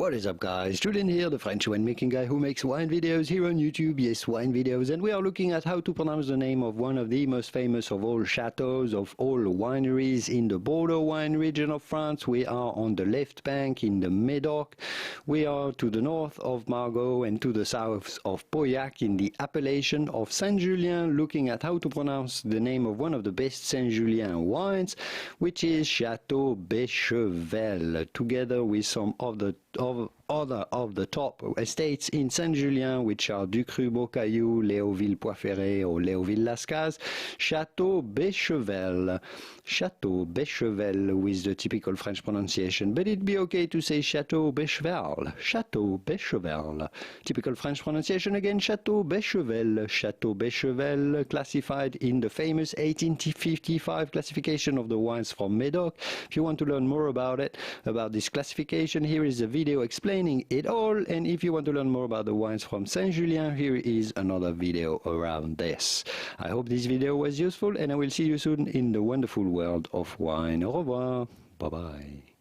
What is up, guys? Julien here, the French winemaking guy who makes wine videos here on YouTube. Yes, wine videos. And we are looking at how to pronounce the name of one of the most famous of all chateaux, of all wineries in the Bordeaux wine region of France. We are on the left bank in the Médoc. We are to the north of Margaux and to the south of Pauillac in the appellation of Saint Julien, looking at how to pronounce the name of one of the best Saint Julien wines, which is Château Beychevelle, together with some of the other of the top estates in Saint Julien, which are Ducru Beaucaillou, Léoville Poiferré or Léoville Lascaz. Château Beychevelle, Château Beychevelle with the typical French pronunciation, but it'd be okay to say Château Beychevelle, Château Beychevelle. Typical French pronunciation again, Château Beychevelle, Château Beychevelle, classified in the famous 1855 classification of the wines from Médoc. If you want to learn more about it, about this classification, here is a video explaining it all, and if you want to learn more about the wines from Saint Julien, here is another video around this. I hope this video was useful, and I will see you soon in the wonderful world of wine. Au revoir. Bye bye.